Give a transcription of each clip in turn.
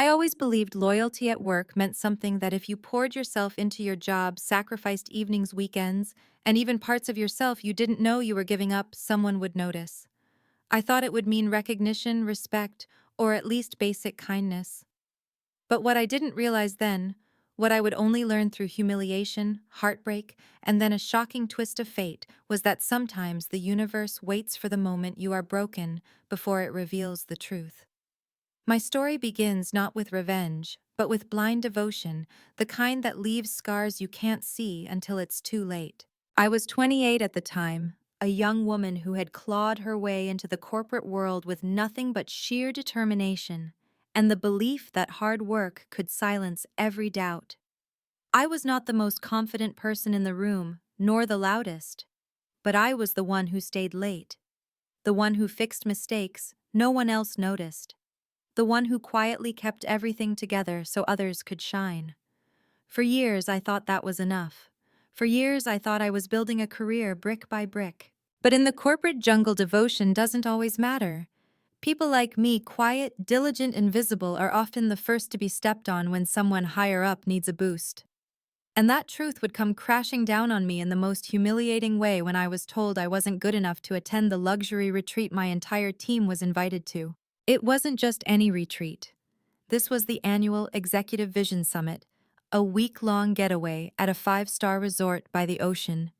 I always believed loyalty at work meant something that if you poured yourself into your job, sacrificed evenings, weekends, and even parts of yourself you didn't know you were giving up, someone would notice. I thought it would mean recognition, respect, or at least basic kindness. But what I didn't realize then, what I would only learn through humiliation, heartbreak, and then a shocking twist of fate, was that sometimes the universe waits for the moment you are broken before it reveals the truth. My story begins not with revenge, but with blind devotion, the kind that leaves scars you can't see until it's too late. I was 28 at the time, a young woman who had clawed her way into the corporate world with nothing but sheer determination and the belief that hard work could silence every doubt. I was not the most confident person in the room, nor the loudest, but I was the one who stayed late, the one who fixed mistakes no one else noticed, the one who quietly kept everything together so others could shine. For years, I thought that was enough. For years, I thought I was building a career brick by brick. But in the corporate jungle, devotion doesn't always matter. People like me, quiet, diligent, and visible, are often the first to be stepped on when someone higher up needs a boost. And that truth would come crashing down on me in the most humiliating way when I was told I wasn't good enough to attend the luxury retreat my entire team was invited to. It wasn't just any retreat. This was the annual Executive Vision Summit, a week-long getaway at a five-star resort by the ocean.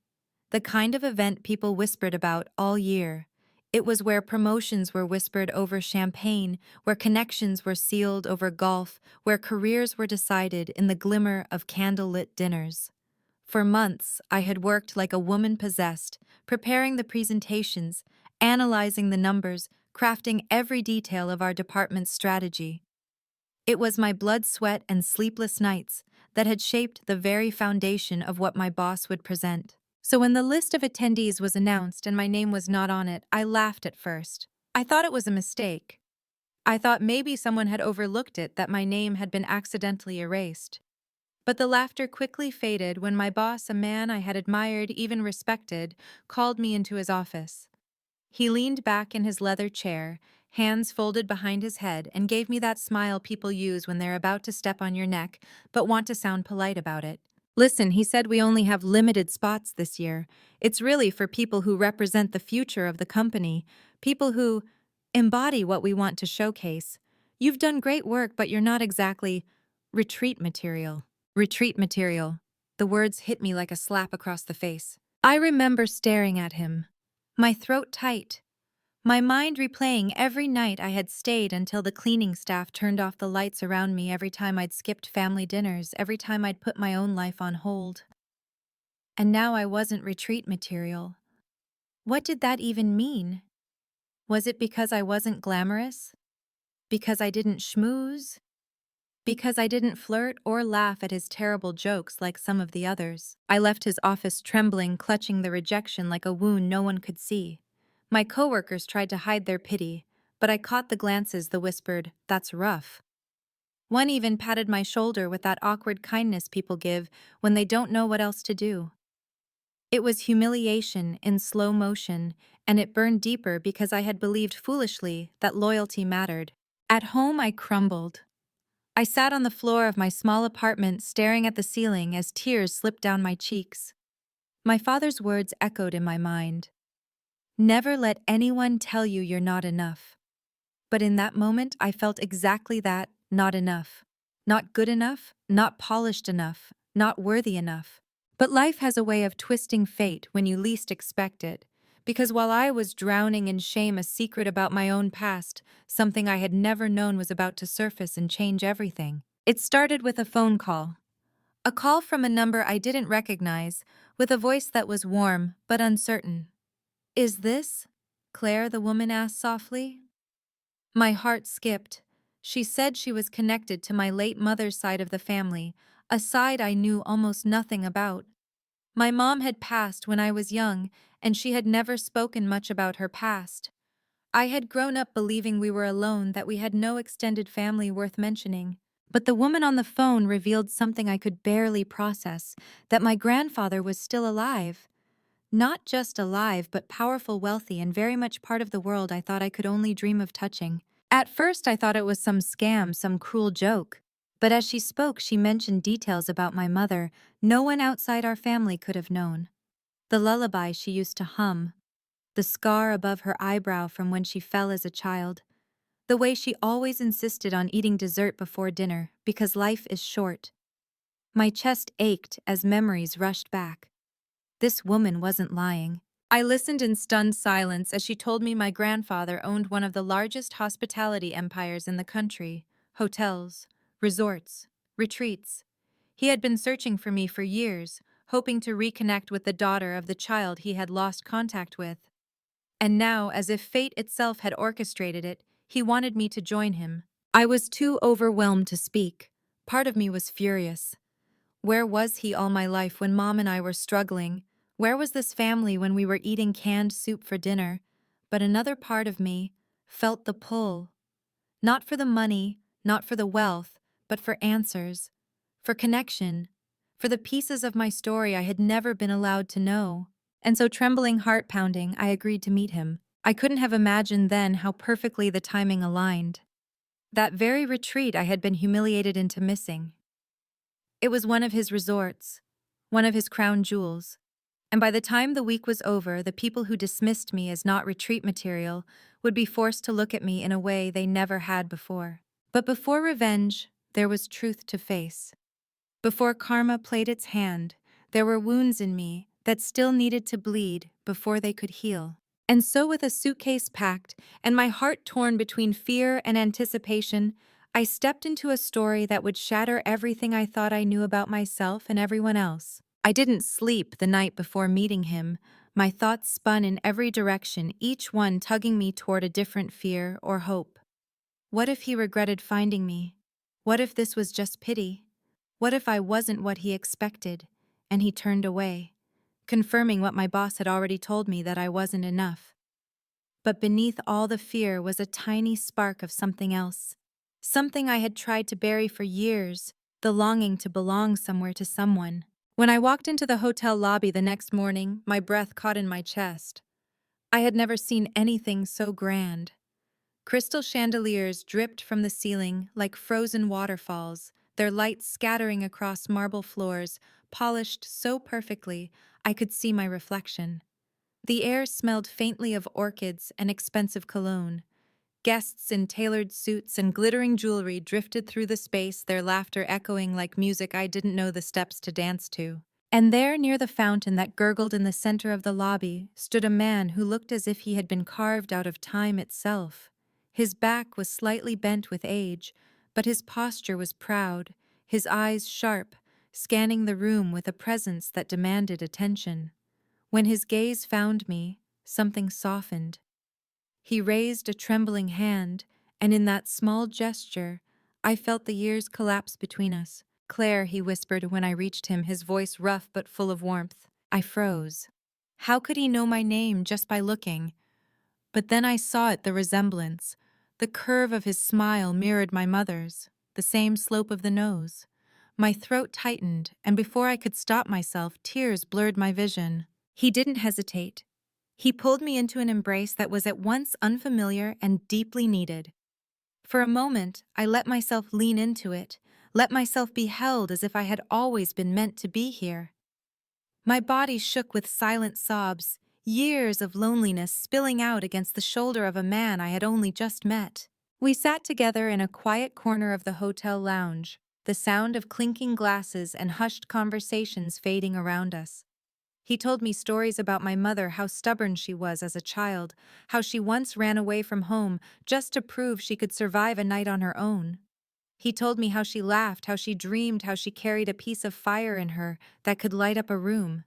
The kind of event people whispered about all year. It was where promotions were whispered over champagne, where connections were sealed over golf, where careers were decided in the glimmer of candlelit dinners. For months, I had worked like a woman possessed, preparing the presentations, analyzing the numbers, crafting every detail of our department's strategy. It was my blood, sweat, and sleepless nights that had shaped the very foundation of what my boss would present. So when the list of attendees was announced and my name was not on it, I laughed at first. I thought it was a mistake. I thought maybe someone had overlooked it, that my name had been accidentally erased. But the laughter quickly faded when my boss, a man I had admired, even respected, called me into his office. He leaned back in his leather chair, hands folded behind his head, and gave me that smile people use when they're about to step on your neck but want to sound polite about it. Listen, he said, we only have limited spots this year. It's really for people who represent the future of the company, people who embody what we want to showcase. You've done great work, but you're not exactly retreat material. Retreat material. The words hit me like a slap across the face. I remember staring at him, my throat tight, my mind replaying every night I had stayed until the cleaning staff turned off the lights around me, every time I'd skipped family dinners, every time I'd put my own life on hold. And now I wasn't retreat material. What did that even mean? Was it because I wasn't glamorous? Because I didn't schmooze? Because I didn't flirt or laugh at his terrible jokes like some of the others? I left his office trembling, clutching the rejection like a wound no one could see. My coworkers tried to hide their pity, but I caught the glances that whispered, "That's rough." One even patted my shoulder with that awkward kindness people give when they don't know what else to do. It was humiliation in slow motion, and it burned deeper because I had believed foolishly that loyalty mattered. At home, I crumbled. I sat on the floor of my small apartment, staring at the ceiling as tears slipped down my cheeks. My father's words echoed in my mind. Never let anyone tell you you're not enough. But in that moment, I felt exactly that, not enough. Not good enough, not polished enough, not worthy enough. But life has a way of twisting fate when you least expect it. Because while I was drowning in shame, a secret about my own past, something I had never known, was about to surface and change everything. It started with a phone call. A call from a number I didn't recognize, with a voice that was warm but uncertain. "Is this Claire?" the woman asked softly. My heart skipped. She said she was connected to my late mother's side of the family, a side I knew almost nothing about. My mom had passed when I was young, and she had never spoken much about her past. I had grown up believing we were alone, that we had no extended family worth mentioning. But the woman on the phone revealed something I could barely process, that my grandfather was still alive. Not just alive, but powerful, wealthy, and very much part of the world I thought I could only dream of touching. At first, I thought it was some scam, some cruel joke. But as she spoke, she mentioned details about my mother no one outside our family could have known. The lullaby she used to hum, the scar above her eyebrow from when she fell as a child, the way she always insisted on eating dessert before dinner because life is short. My chest ached as memories rushed back. This woman wasn't lying. I listened in stunned silence as she told me my grandfather owned one of the largest hospitality empires in the country: hotels, resorts, retreats. He had been searching for me for years, hoping to reconnect with the daughter of the child he had lost contact with. And now, as if fate itself had orchestrated it, he wanted me to join him. I was too overwhelmed to speak. Part of me was furious. Where was he all my life when Mom and I were struggling? Where was this family when we were eating canned soup for dinner? But another part of me felt the pull. Not for the money, not for the wealth, but for answers, for connection, for the pieces of my story I had never been allowed to know. And so, trembling, heart pounding, I agreed to meet him. I couldn't have imagined then how perfectly the timing aligned. That very retreat I had been humiliated into missing. It was one of his resorts, one of his crown jewels. And by the time the week was over, the people who dismissed me as not retreat material would be forced to look at me in a way they never had before. But before revenge, there was truth to face. Before karma played its hand, there were wounds in me that still needed to bleed before they could heal. And so, with a suitcase packed and my heart torn between fear and anticipation, I stepped into a story that would shatter everything I thought I knew about myself and everyone else. I didn't sleep the night before meeting him. My thoughts spun in every direction, each one tugging me toward a different fear or hope. What if he regretted finding me? What if this was just pity? What if I wasn't what he expected, and he turned away, confirming what my boss had already told me, that I wasn't enough? But beneath all the fear was a tiny spark of something else. Something I had tried to bury for years, the longing to belong somewhere to someone. When I walked into the hotel lobby the next morning, my breath caught in my chest. I had never seen anything so grand. Crystal chandeliers dripped from the ceiling like frozen waterfalls, their light scattering across marble floors, polished so perfectly I could see my reflection. The air smelled faintly of orchids and expensive cologne. Guests in tailored suits and glittering jewelry drifted through the space, their laughter echoing like music I didn't know the steps to dance to. And there, near the fountain that gurgled in the center of the lobby, stood a man who looked as if he had been carved out of time itself. His back was slightly bent with age, but his posture was proud, his eyes sharp, scanning the room with a presence that demanded attention. When his gaze found me, something softened. He raised a trembling hand, and in that small gesture, I felt the years collapse between us. "Claire," he whispered when I reached him, his voice rough but full of warmth. I froze. How could he know my name just by looking? But then I saw it, the resemblance. The curve of his smile mirrored my mother's, the same slope of the nose. My throat tightened, and before I could stop myself, tears blurred my vision. He didn't hesitate. He pulled me into an embrace that was at once unfamiliar and deeply needed. For a moment, I let myself lean into it, let myself be held as if I had always been meant to be here. My body shook with silent sobs, years of loneliness spilling out against the shoulder of a man I had only just met. We sat together in a quiet corner of the hotel lounge, the sound of clinking glasses and hushed conversations fading around us. He told me stories about my mother, how stubborn she was as a child, how she once ran away from home just to prove she could survive a night on her own. He told me how she laughed, how she dreamed, how she carried a piece of fire in her that could light up a room.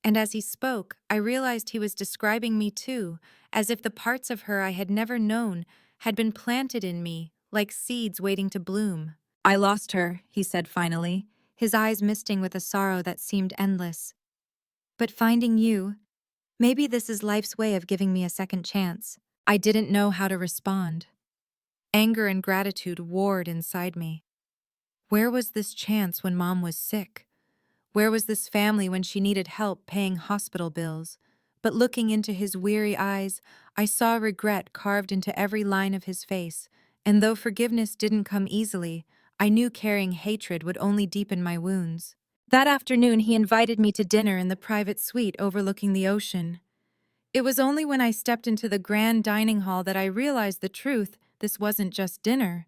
And as he spoke, I realized he was describing me too, as if the parts of her I had never known had been planted in me, like seeds waiting to bloom. "I lost her," he said finally, his eyes misting with a sorrow that seemed endless. "But finding you, maybe this is life's way of giving me a second chance." I didn't know how to respond. Anger and gratitude warred inside me. Where was this chance when Mom was sick? Where was this family when she needed help paying hospital bills? but looking into his weary eyes, I saw regret carved into every line of his face, and though forgiveness didn't come easily, I knew carrying hatred would only deepen my wounds. That afternoon, he invited me to dinner in the private suite overlooking the ocean. It was only when I stepped into the grand dining hall that I realized the truth. This wasn't just dinner.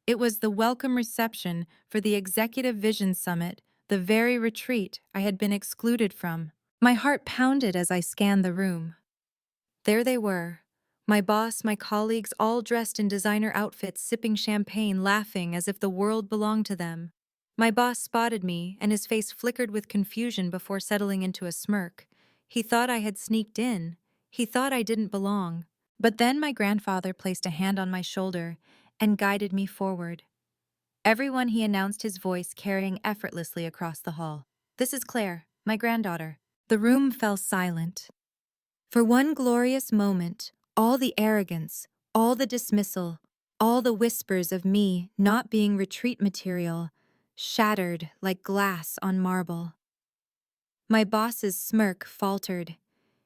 It was the welcome reception for the Executive Vision Summit, the very retreat I had been excluded from. My heart pounded as I scanned the room. There they were. My boss, my colleagues, all dressed in designer outfits, sipping champagne, laughing as if the world belonged to them. My boss spotted me, and his face flickered with confusion before settling into a smirk. He thought I had sneaked in. He thought I didn't belong. But then my grandfather placed a hand on my shoulder and guided me forward. Everyone, he announced, his voice carrying effortlessly across the hall. "This is Claire, my granddaughter." The room fell silent. For one glorious moment, all the arrogance, all the dismissal, all the whispers of me not being retreat material shattered like glass on marble. My boss's smirk faltered.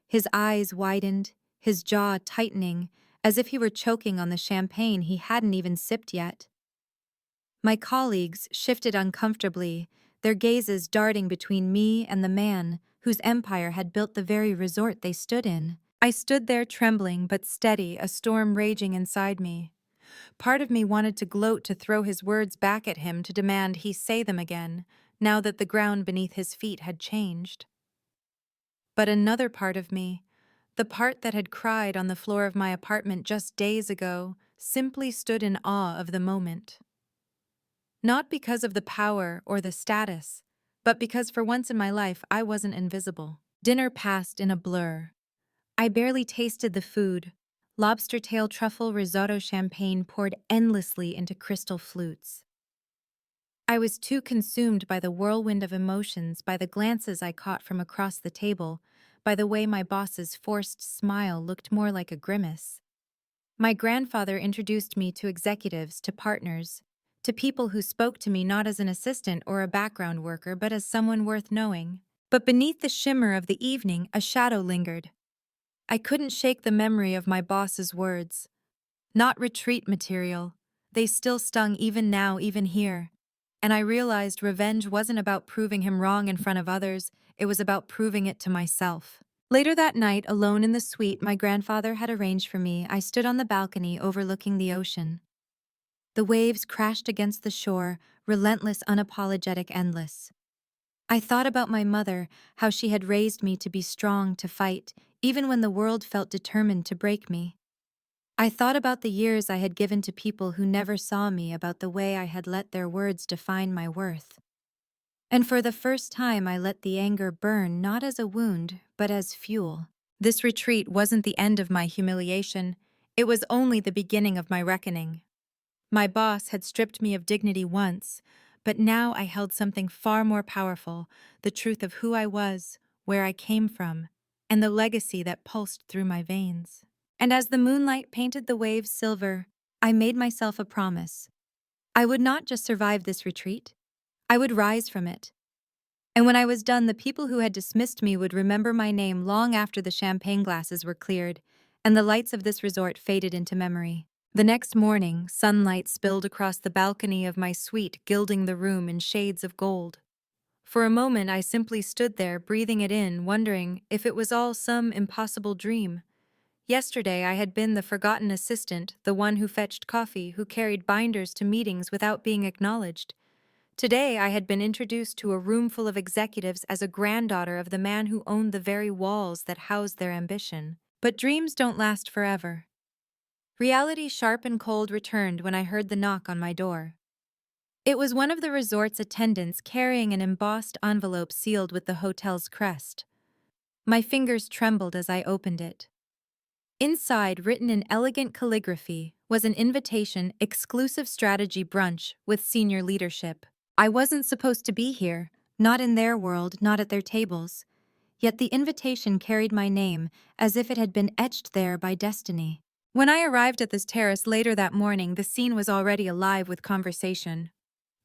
His eyes widened, his jaw tightening, as if he were choking on the champagne he hadn't even sipped yet. My colleagues shifted uncomfortably, their gazes darting between me and the man whose empire had built the very resort they stood in. I stood there trembling but steady, a storm raging inside me. Part of me wanted to gloat, to throw his words back at him, to demand he say them again, now that the ground beneath his feet had changed. But another part of me, the part that had cried on the floor of my apartment just days ago, simply stood in awe of the moment. Not because of the power or the status, but because for once in my life I wasn't invisible. Dinner passed in a blur. I barely tasted the food. Lobster tail, truffle, risotto, champagne poured endlessly into crystal flutes. I was too consumed by the whirlwind of emotions, by the glances I caught from across the table, by the way my boss's forced smile looked more like a grimace. My grandfather introduced me to executives, to partners, to people who spoke to me not as an assistant or a background worker, but as someone worth knowing. But beneath the shimmer of the evening, a shadow lingered. I couldn't shake the memory of my boss's words. Not retreat material. They still stung even now, even here. And I realized revenge wasn't about proving him wrong in front of others, it was about proving it to myself. Later that night, alone in the suite my grandfather had arranged for me, I stood on the balcony overlooking the ocean. The waves crashed against the shore, relentless, unapologetic, endless. I thought about my mother, how she had raised me to be strong, to fight, even when the world felt determined to break me. I thought about the years I had given to people who never saw me, about the way I had let their words define my worth. And for the first time I let the anger burn, not as a wound, but as fuel. This retreat wasn't the end of my humiliation, it was only the beginning of my reckoning. My boss had stripped me of dignity once, but now I held something far more powerful, the truth of who I was, where I came from, and the legacy that pulsed through my veins. And as the moonlight painted the waves silver, I made myself a promise. I would not just survive this retreat, I would rise from it. And when I was done, the people who had dismissed me would remember my name long after the champagne glasses were cleared, and the lights of this resort faded into memory. The next morning, sunlight spilled across the balcony of my suite, gilding the room in shades of gold. For a moment, I simply stood there, breathing it in, wondering if it was all some impossible dream. Yesterday, I had been the forgotten assistant, the one who fetched coffee, who carried binders to meetings without being acknowledged. Today, I had been introduced to a room full of executives as a granddaughter of the man who owned the very walls that housed their ambition. But dreams don't last forever. Reality, sharp and cold, returned when I heard the knock on my door. It was one of the resort's attendants carrying an embossed envelope sealed with the hotel's crest. My fingers trembled as I opened it. Inside, written in elegant calligraphy, was an invitation: exclusive strategy brunch with senior leadership. I wasn't supposed to be here, not in their world, not at their tables. Yet the invitation carried my name, as if it had been etched there by destiny. When I arrived at this terrace later that morning, the scene was already alive with conversation.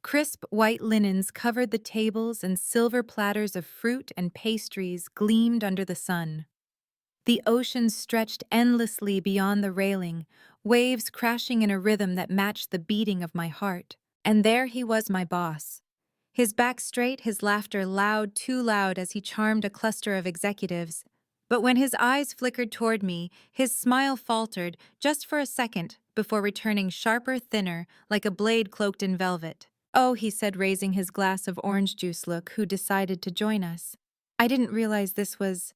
Crisp white linens covered the tables, and silver platters of fruit and pastries gleamed under the sun. The ocean stretched endlessly beyond the railing, waves crashing in a rhythm that matched the beating of my heart. And there he was, my boss. His back straight, his laughter loud, too loud as he charmed a cluster of executives. But when his eyes flickered toward me, his smile faltered just for a second before returning sharper, thinner, like a blade cloaked in velvet. "Oh," he said, raising his glass of orange juice. "Look who decided to join us." I didn't realize this was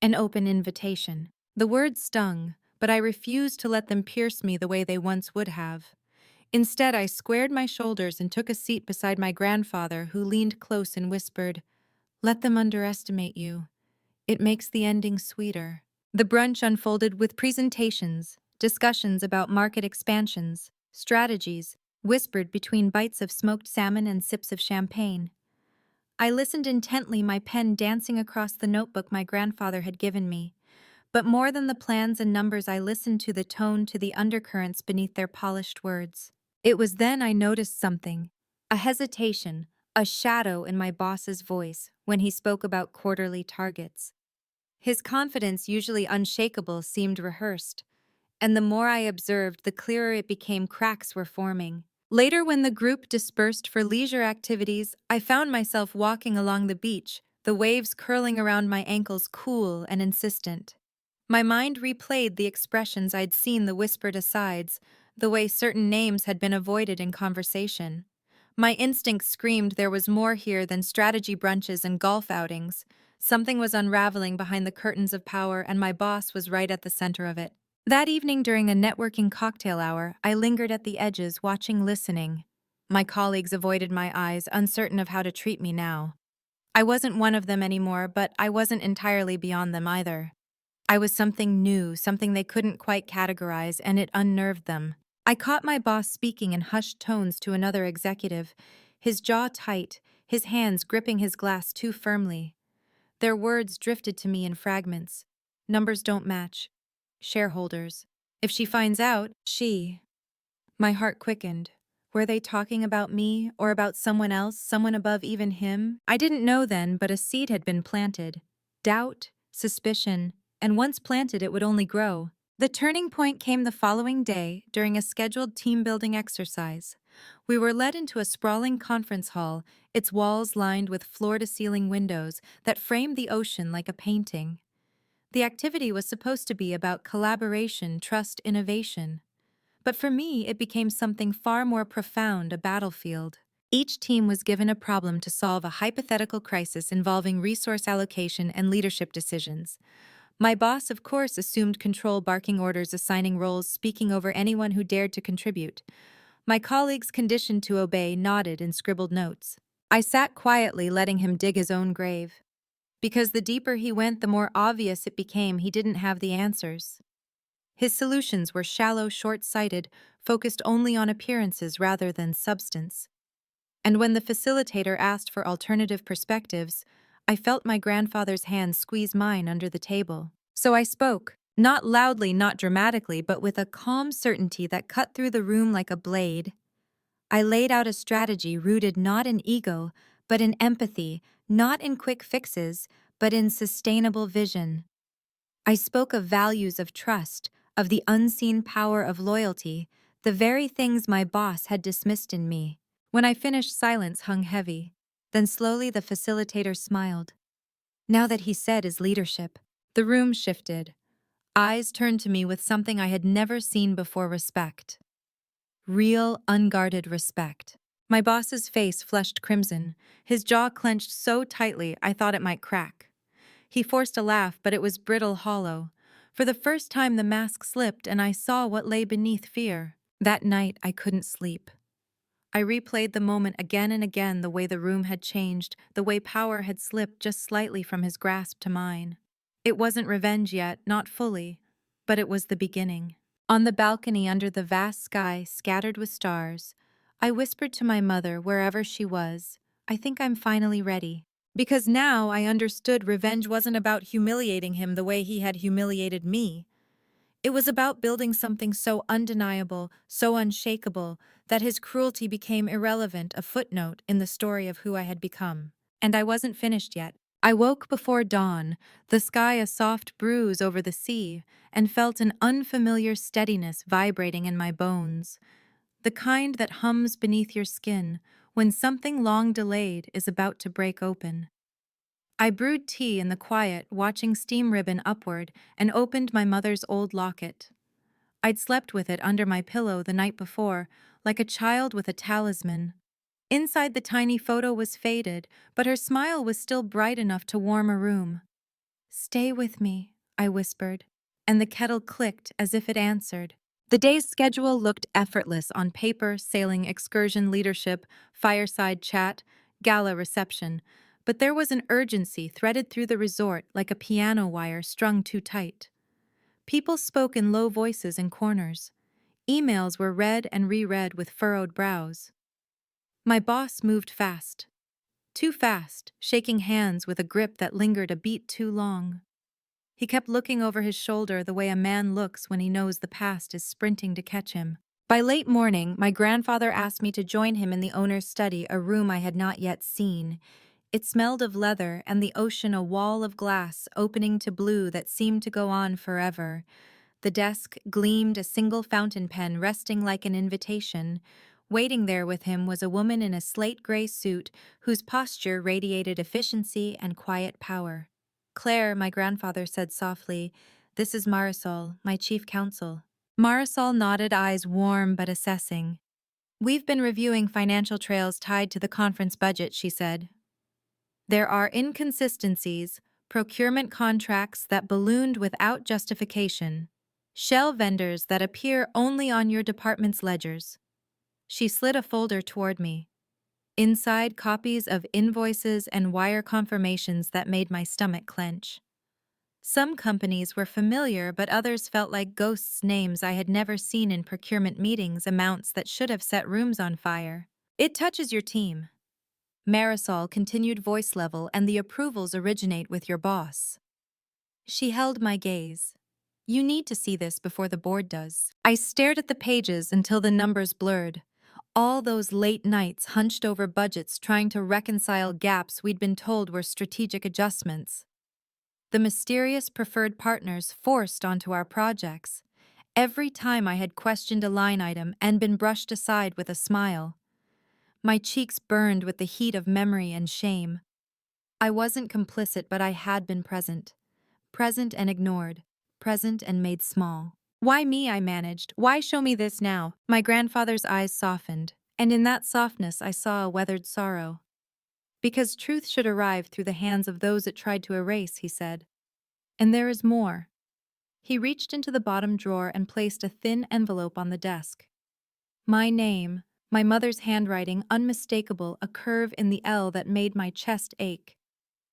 an open invitation. The words stung, but I refused to let them pierce me the way they once would have. Instead, I squared my shoulders and took a seat beside my grandfather, who leaned close and whispered, "Let them underestimate you. It makes the ending sweeter." The brunch unfolded with presentations, discussions about market expansions, strategies, whispered between bites of smoked salmon and sips of champagne. I listened intently, my pen dancing across the notebook my grandfather had given me. But more than the plans and numbers, I listened to the tone, to the undercurrents beneath their polished words. It was then I noticed something, a hesitation, a shadow in my boss's voice when he spoke about quarterly targets. His confidence, usually unshakable, seemed rehearsed, and the more I observed, the clearer it became cracks were forming. Later, when the group dispersed for leisure activities, I found myself walking along the beach, the waves curling around my ankles, cool and insistent. My mind replayed the expressions I'd seen, the whispered asides, the way certain names had been avoided in conversation. My instinct screamed there was more here than strategy brunches and golf outings. Something was unraveling behind the curtains of power, and my boss was right at the center of it. That evening, during a networking cocktail hour, I lingered at the edges, watching, listening. My colleagues avoided my eyes, uncertain of how to treat me now. I wasn't one of them anymore, but I wasn't entirely beyond them either. I was something new, something they couldn't quite categorize, and it unnerved them. I caught my boss speaking in hushed tones to another executive, his jaw tight, his hands gripping his glass too firmly. Their words drifted to me in fragments. "Numbers don't match. Shareholders. If she finds out, she..." My heart quickened. Were they talking about me, or about someone else, someone above even him? I didn't know then, but a seed had been planted. Doubt, suspicion, and once planted, it would only grow. The turning point came the following day during a scheduled team-building exercise. We were led into a sprawling conference hall, its walls lined with floor-to-ceiling windows that framed the ocean like a painting. The activity was supposed to be about collaboration, trust, innovation. But for me, it became something far more profound, a battlefield. Each team was given a problem to solve, a hypothetical crisis involving resource allocation and leadership decisions. My boss, of course, assumed control, barking orders, assigning roles, speaking over anyone who dared to contribute. My colleagues, conditioned to obey, nodded and scribbled notes. I sat quietly, letting him dig his own grave. Because the deeper he went, the more obvious it became he didn't have the answers. His solutions were shallow, short-sighted, focused only on appearances rather than substance. And when the facilitator asked for alternative perspectives, I felt my grandfather's hand squeeze mine under the table. So I spoke, not loudly, not dramatically, but with a calm certainty that cut through the room like a blade. I laid out a strategy rooted not in ego, but in empathy, not in quick fixes, but in sustainable vision. I spoke of values of trust, of the unseen power of loyalty, the very things my boss had dismissed in me. When I finished, silence hung heavy. Then slowly the facilitator smiled. Now that he said his leadership, the room shifted. Eyes turned to me with something I had never seen before: respect. Real, unguarded respect. My boss's face flushed crimson, his jaw clenched so tightly I thought it might crack. He forced a laugh, but it was brittle, hollow. For the first time, the mask slipped, and I saw what lay beneath: fear. That night, I couldn't sleep. I replayed the moment again and again, the way the room had changed, the way power had slipped just slightly from his grasp to mine. It wasn't revenge yet, not fully, but it was the beginning. On the balcony under the vast sky scattered with stars, I whispered to my mother, wherever she was, "I think I'm finally ready." Because now I understood revenge wasn't about humiliating him the way he had humiliated me. It was about building something so undeniable, so unshakable, that his cruelty became irrelevant, a footnote in the story of who I had become. And I wasn't finished yet. I woke before dawn, the sky a soft bruise over the sea, and felt an unfamiliar steadiness vibrating in my bones, the kind that hums beneath your skin when something long delayed is about to break open. I brewed tea in the quiet, watching steam ribbon upward, and opened my mother's old locket. I'd slept with it under my pillow the night before, like a child with a talisman. Inside the tiny photo was faded, but her smile was still bright enough to warm a room. "Stay with me," I whispered, and the kettle clicked as if it answered. The day's schedule looked effortless on paper, sailing excursion leadership, fireside chat, gala reception, but there was an urgency threaded through the resort like a piano wire strung too tight. People spoke in low voices in corners. Emails were read and reread with furrowed brows. My boss moved fast. Too fast, shaking hands with a grip that lingered a beat too long. He kept looking over his shoulder the way a man looks when he knows the past is sprinting to catch him. By late morning, my grandfather asked me to join him in the owner's study, a room I had not yet seen. It smelled of leather and the ocean a wall of glass opening to blue that seemed to go on forever. The desk gleamed a single fountain pen resting like an invitation. Waiting there with him was a woman in a slate-gray suit whose posture radiated efficiency and quiet power. "Claire," my grandfather said softly, "this is Marisol, my chief counsel." Marisol nodded, eyes warm but assessing. "We've been reviewing financial trails tied to the conference budget," she said. "There are inconsistencies, procurement contracts that ballooned without justification, shell vendors that appear only on your department's ledgers." She slid a folder toward me. Inside, copies of invoices and wire confirmations that made my stomach clench. Some companies were familiar, but others felt like ghosts, names I had never seen in procurement meetings, amounts that should have set rooms on fire. "It touches your team." Marisol continued, voice level, "and the approvals originate with your boss." She held my gaze. "You need to see this before the board does." I stared at the pages until the numbers blurred. All those late nights hunched over budgets trying to reconcile gaps we'd been told were strategic adjustments. The mysterious preferred partners forced onto our projects. Every time I had questioned a line item and been brushed aside with a smile. My cheeks burned with the heat of memory and shame. I wasn't complicit, but I had been present. Present and ignored. Present and made small. "Why me?" I managed. "Why show me this now?" My grandfather's eyes softened, and in that softness I saw a weathered sorrow. "Because truth should arrive through the hands of those it tried to erase," he said. "And there is more." He reached into the bottom drawer and placed a thin envelope on the desk. My name, my mother's handwriting, unmistakable, a curve in the L that made my chest ache.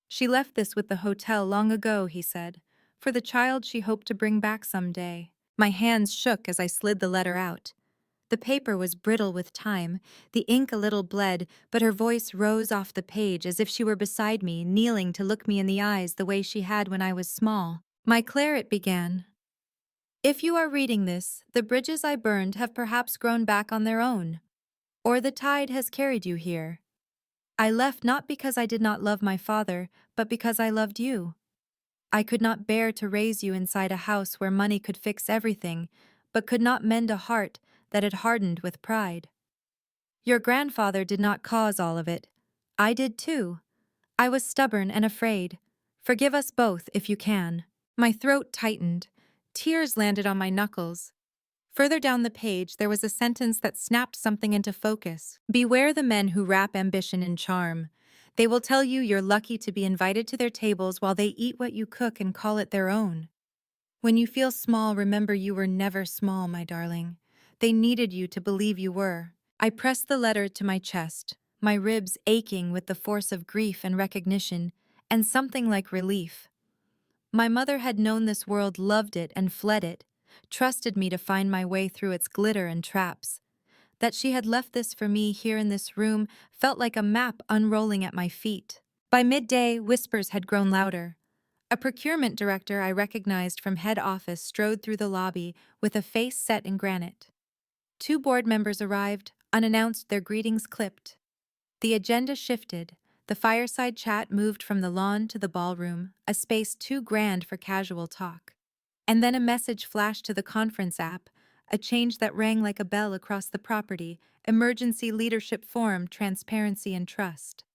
"She left this with the hotel long ago," he said, "for the child she hoped to bring back someday." My hands shook as I slid the letter out. The paper was brittle with time, the ink a little bled, but her voice rose off the page as if she were beside me, kneeling to look me in the eyes the way she had when I was small. "My Claire," it began. "If you are reading this, the bridges I burned have perhaps grown back on their own. Or the tide has carried you here. I left not because I did not love my father, but because I loved you. I could not bear to raise you inside a house where money could fix everything, but could not mend a heart that had hardened with pride. Your grandfather did not cause all of it. I did too. I was stubborn and afraid. Forgive us both if you can." My throat tightened. Tears landed on my knuckles. Further down the page, there was a sentence that snapped something into focus. "Beware the men who wrap ambition in charm. They will tell you you're lucky to be invited to their tables while they eat what you cook and call it their own. When you feel small, remember you were never small, my darling. They needed you to believe you were." I pressed the letter to my chest, my ribs aching with the force of grief and recognition, and something like relief. My mother had known this world, loved it and fled it, trusted me to find my way through its glitter and traps. That she had left this for me here in this room felt like a map unrolling at my feet. By midday, whispers had grown louder. A procurement director I recognized from head office strode through the lobby with a face set in granite. Two board members arrived, unannounced, their greetings clipped. The agenda shifted. The fireside chat moved from the lawn to the ballroom, a space too grand for casual talk. And then a message flashed to the conference app, a change that rang like a bell across the property: emergency leadership forum, transparency and trust.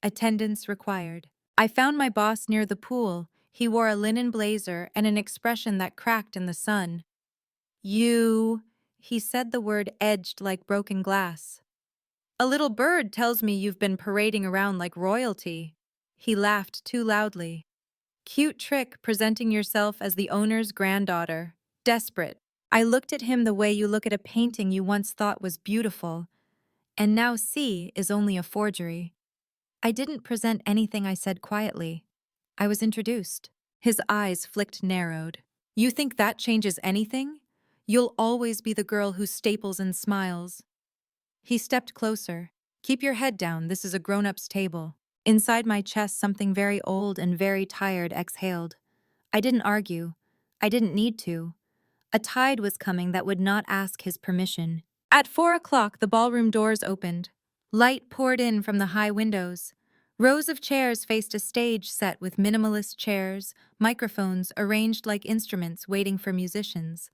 Attendance required. I found my boss near the pool. He wore a linen blazer and an expression that cracked in the sun. You, he said, the word edged like broken glass. A little bird tells me you've been parading around like royalty. He laughed too loudly. Cute trick, presenting yourself as the owner's granddaughter. Desperate. I looked at him the way you look at a painting you once thought was beautiful, and now see is only a forgery. I didn't present anything, I said quietly. I was introduced. His eyes flicked narrowed. You think that changes anything? You'll always be the girl who staples and smiles. He stepped closer. Keep your head down, this is a grown-up's table. Inside my chest, something very old and very tired exhaled. I didn't argue. I didn't need to. A tide was coming that would not ask his permission. At 4 o'clock, the ballroom doors opened. Light poured in from the high windows. Rows of chairs faced a stage set with minimalist chairs, microphones arranged like instruments waiting for musicians.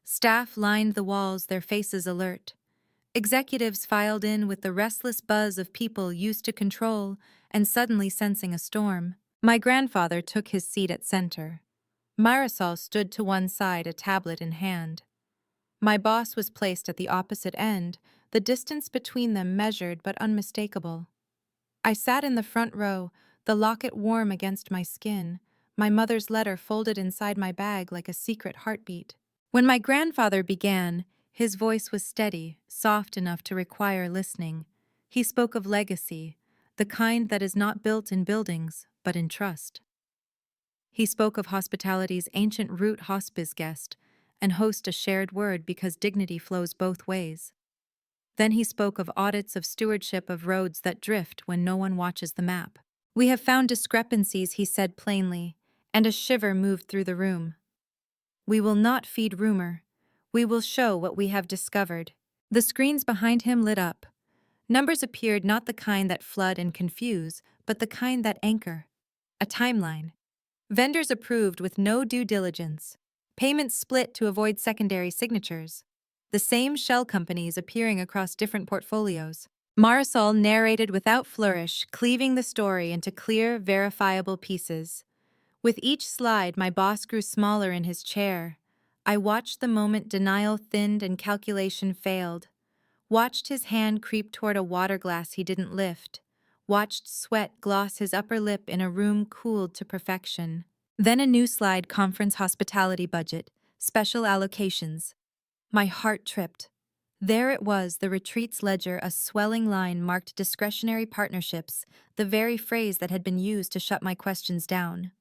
Staff lined the walls, their faces alert. Executives filed in with the restless buzz of people used to control and suddenly sensing a storm. My grandfather took his seat at center. Marisol stood to one side, a tablet in hand. My boss was placed at the opposite end, the distance between them measured but unmistakable. I sat in the front row, the locket warm against my skin, my mother's letter folded inside my bag like a secret heartbeat. When my grandfather began, his voice was steady, soft enough to require listening. He spoke of legacy, the kind that is not built in buildings, but in trust. He spoke of hospitality's ancient root, hospice guest, and host, a shared word because dignity flows both ways. Then he spoke of audits, of stewardship, of roads that drift when no one watches the map. We have found discrepancies, he said plainly, and a shiver moved through the room. We will not feed rumor. We will show what we have discovered. The screens behind him lit up. Numbers appeared, not the kind that flood and confuse, but the kind that anchor. A timeline. Vendors approved with no due diligence. Payments split to avoid secondary signatures. The same shell companies appearing across different portfolios. Marisol narrated without flourish, cleaving the story into clear, verifiable pieces. With each slide, my boss grew smaller in his chair. I watched the moment denial thinned and calculation failed. Watched his hand creep toward a water glass he didn't lift. Watched sweat gloss his upper lip in a room cooled to perfection. Then a new slide: conference hospitality budget, special allocations. My heart tripped. There it was, the retreats ledger, a swelling line marked discretionary partnerships, the very phrase that had been used to shut my questions down.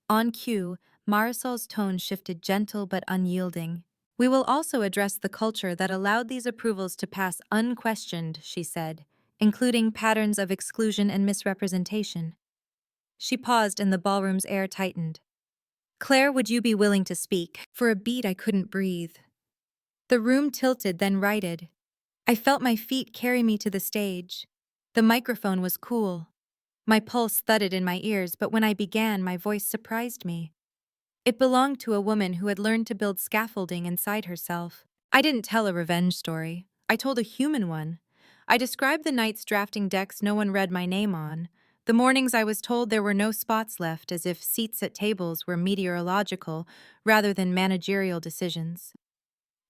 On cue, Marisol's tone shifted, gentle but unyielding. We will also address the culture that allowed these approvals to pass unquestioned, she said, including patterns of exclusion and misrepresentation. She paused and the ballroom's air tightened. Claire, would you be willing to speak? For a beat I couldn't breathe. The room tilted, then righted. I felt my feet carry me to the stage. The microphone was cool. My pulse thudded in my ears, but when I began, my voice surprised me. It belonged to a woman who had learned to build scaffolding inside herself. I didn't tell a revenge story. I told a human one. I described the nights drafting decks no one read my name on, the mornings I was told there were no spots left, as if seats at tables were meteorological rather than managerial decisions.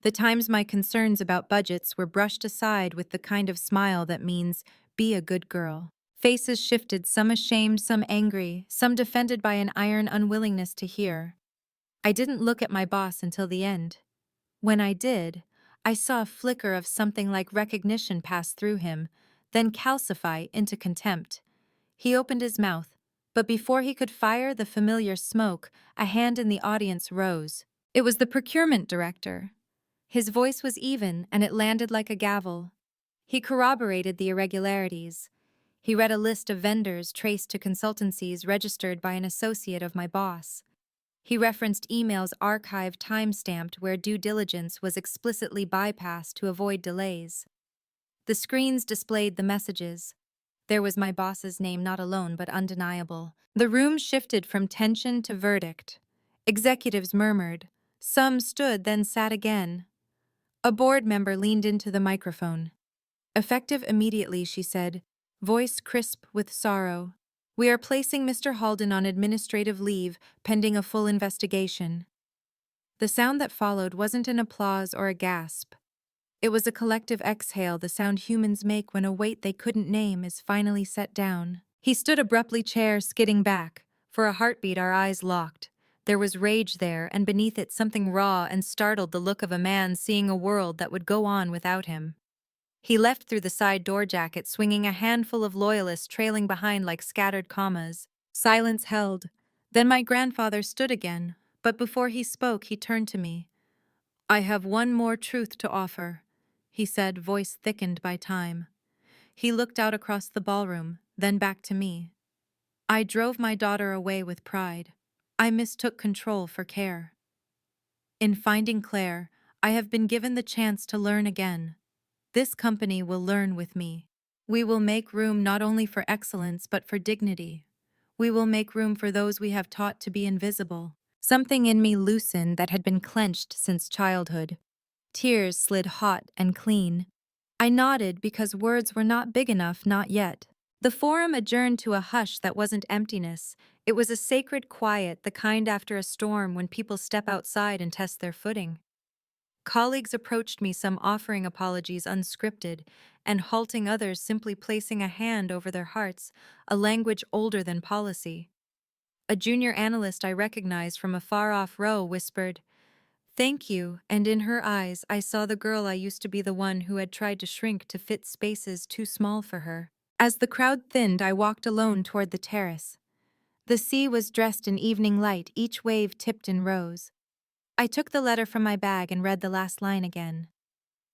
The times my concerns about budgets were brushed aside with the kind of smile that means, be a good girl. Faces shifted, some ashamed, some angry, some defended by an iron unwillingness to hear. I didn't look at my boss until the end. When I did, I saw a flicker of something like recognition pass through him, then calcify into contempt. He opened his mouth, but before he could fire the familiar smoke, a hand in the audience rose. It was the procurement director. His voice was even, and it landed like a gavel. He corroborated the irregularities. He read a list of vendors traced to consultancies registered by an associate of my boss. He referenced emails archived, time-stamped, where due diligence was explicitly bypassed to avoid delays. The screens displayed the messages. There was my boss's name, not alone but undeniable. The room shifted from tension to verdict. Executives murmured. Some stood, then sat again. A board member leaned into the microphone. Effective immediately, she said, voice crisp with sorrow. We are placing Mr. Halden on administrative leave, pending a full investigation. The sound that followed wasn't an applause or a gasp. It was a collective exhale, the sound humans make when a weight they couldn't name is finally set down. He stood abruptly, chair skidding back. For a heartbeat, our eyes locked. There was rage there, and beneath it something raw and startled, the look of a man seeing a world that would go on without him. He left through the side door jacket, swinging a handful of loyalists trailing behind like scattered commas. Silence held. Then my grandfather stood again, but before he spoke, he turned to me. I have one more truth to offer, he said, voice thickened by time. He looked out across the ballroom, then back to me. I drove my daughter away with pride. I mistook control for care. In finding Claire, I have been given the chance to learn again. This company will learn with me. We will make room not only for excellence but for dignity. We will make room for those we have taught to be invisible. Something in me loosened that had been clenched since childhood. Tears slid hot and clean. I nodded because words were not big enough, not yet. The forum adjourned to a hush that wasn't emptiness. It was a sacred quiet, the kind after a storm when people step outside and test their footing. Colleagues approached me, some offering apologies unscripted, and halting others simply placing a hand over their hearts, a language older than policy. A junior analyst I recognized from a far-off row whispered, "Thank you," and in her eyes I saw the girl I used to be, the one who had tried to shrink to fit spaces too small for her. As the crowd thinned, I walked alone toward the terrace. The sea was dressed in evening light, each wave tipped in rows. I took the letter from my bag and read the last line again.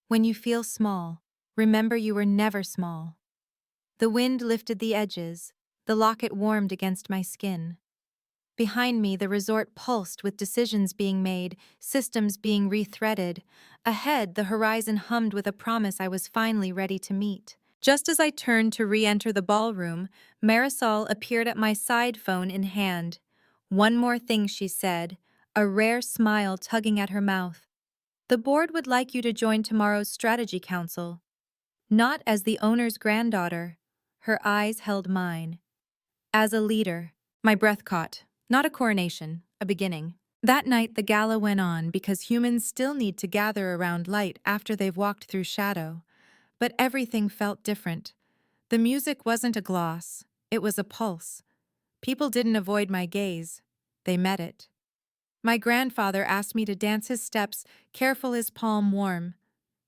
When you feel small, remember you were never small. The wind lifted the edges, the locket warmed against my skin. Behind me, the resort pulsed with decisions being made, systems being rethreaded. Ahead, the horizon hummed with a promise I was finally ready to meet. Just as I turned to re-enter the ballroom, Marisol appeared at my side, phone in hand. One more thing, she said, a rare smile tugging at her mouth. The board would like you to join tomorrow's strategy council. Not as the owner's granddaughter. Her eyes held mine. As a leader. My breath caught. Not a coronation, a beginning. That night the gala went on because humans still need to gather around light after they've walked through shadow. But everything felt different. The music wasn't a gloss, it was a pulse. People didn't avoid my gaze, they met it. My grandfather asked me to dance his steps, careful, his palm warm.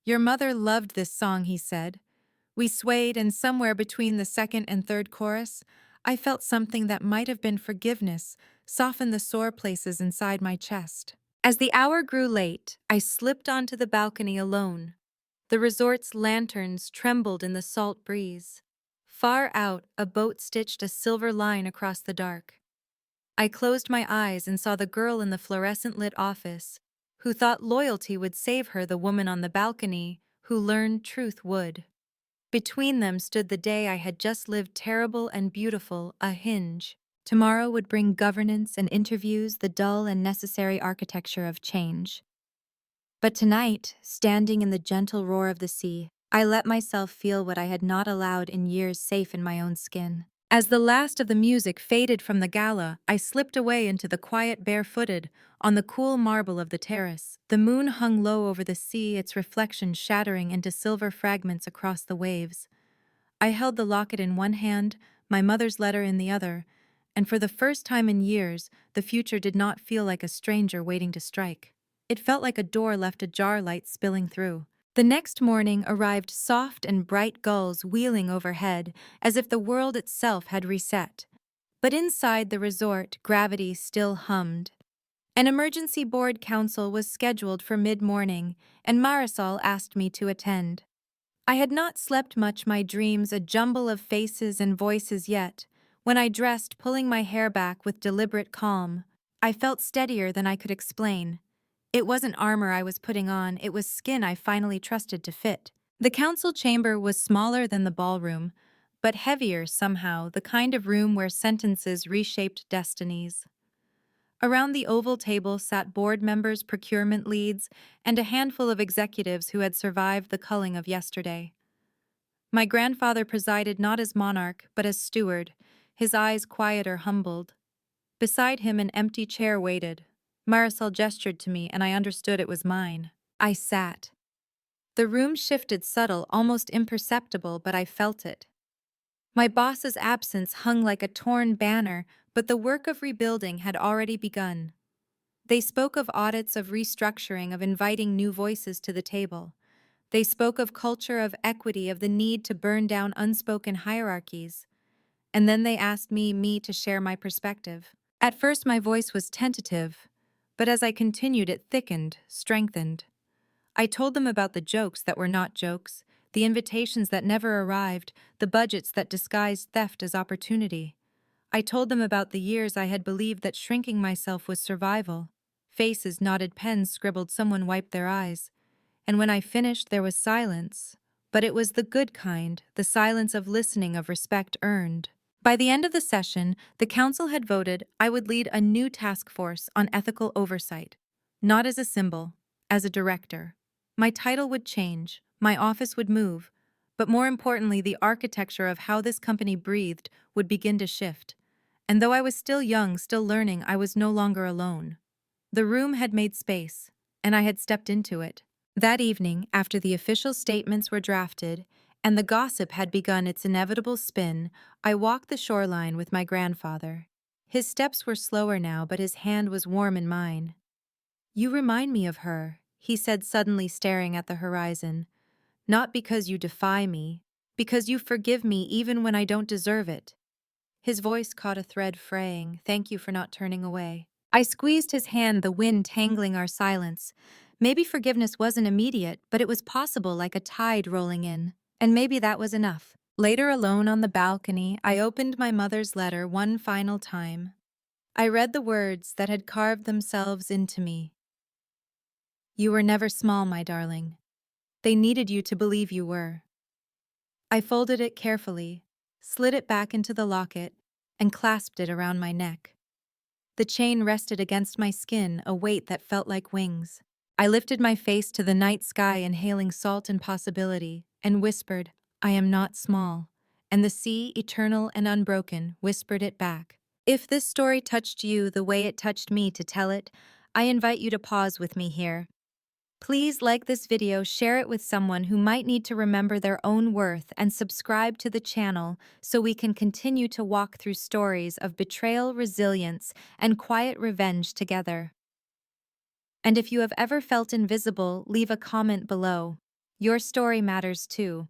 Your mother loved this song, he said. We swayed, and somewhere between the second and third chorus, I felt something that might have been forgiveness soften the sore places inside my chest. As the hour grew late, I slipped onto the balcony alone. The resort's lanterns trembled in the salt breeze. Far out, a boat stitched a silver line across the dark. I closed my eyes and saw the girl in the fluorescent-lit office, who thought loyalty would save her, the woman on the balcony, who learned truth would. Between them stood the day I had just lived, terrible and beautiful, a hinge. Tomorrow would bring governance and interviews, the dull and necessary architecture of change. But tonight, standing in the gentle roar of the sea, I let myself feel what I had not allowed in years, safe in my own skin. As the last of the music faded from the gala, I slipped away into the quiet, barefooted, on the cool marble of the terrace. The moon hung low over the sea, its reflection shattering into silver fragments across the waves. I held the locket in one hand, my mother's letter in the other, and for the first time in years, the future did not feel like a stranger waiting to strike. It felt like a door left ajar, light spilling through. The next morning arrived, soft and bright gulls wheeling overhead, as if the world itself had reset. But inside the resort, gravity still hummed. An emergency board council was scheduled for mid-morning, and Marisol asked me to attend. I had not slept much, my dreams a jumble of faces and voices, yet, when I dressed, pulling my hair back with deliberate calm, I felt steadier than I could explain. It wasn't armor I was putting on, it was skin I finally trusted to fit. The council chamber was smaller than the ballroom, but heavier somehow, the kind of room where sentences reshaped destinies. Around the oval table sat board members, procurement leads, and a handful of executives who had survived the culling of yesterday. My grandfather presided not as monarch, but as steward, his eyes quiet or humbled. Beside him, an empty chair waited. Marisol gestured to me, and I understood it was mine. I sat. The room shifted subtle, almost imperceptible, but I felt it. My boss's absence hung like a torn banner, but the work of rebuilding had already begun. They spoke of audits, of restructuring, of inviting new voices to the table. They spoke of culture, of equity, of the need to burn down unspoken hierarchies. And then they asked me to share my perspective. At first my voice was tentative, but as I continued it thickened, strengthened. I told them about the jokes that were not jokes, the invitations that never arrived, the budgets that disguised theft as opportunity. I told them about the years I had believed that shrinking myself was survival. Faces nodded, pens scribbled, someone wiped their eyes. And when I finished, there was silence. But it was the good kind, the silence of listening, of respect earned. By the end of the session, the council had voted I would lead a new task force on ethical oversight. Not as a symbol, as a director. My title would change, my office would move, but more importantly, the architecture of how this company breathed would begin to shift. And though I was still young, still learning, I was no longer alone. The room had made space, and I had stepped into it. That evening, after the official statements were drafted, and the gossip had begun its inevitable spin, I walked the shoreline with my grandfather. His steps were slower now, but his hand was warm in mine. "You remind me of her," he said, suddenly staring at the horizon. "Not because you defy me, because you forgive me even when I don't deserve it." His voice caught a thread fraying. "Thank you for not turning away." I squeezed his hand, the wind tangling our silence. Maybe forgiveness wasn't immediate, but it was possible, like a tide rolling in. And maybe that was enough. Later, alone on the balcony, I opened my mother's letter one final time. I read the words that had carved themselves into me. "You were never small, my darling. They needed you to believe you were." I folded it carefully, slid it back into the locket, and clasped it around my neck. The chain rested against my skin, a weight that felt like wings. I lifted my face to the night sky, inhaling salt and possibility, and whispered, "I am not small." And the sea, eternal and unbroken, whispered it back. If this story touched you the way it touched me to tell it, I invite you to pause with me here. Please like this video, share it with someone who might need to remember their own worth, and subscribe to the channel so we can continue to walk through stories of betrayal, resilience, and quiet revenge together. And if you have ever felt invisible, leave a comment below. Your story matters too.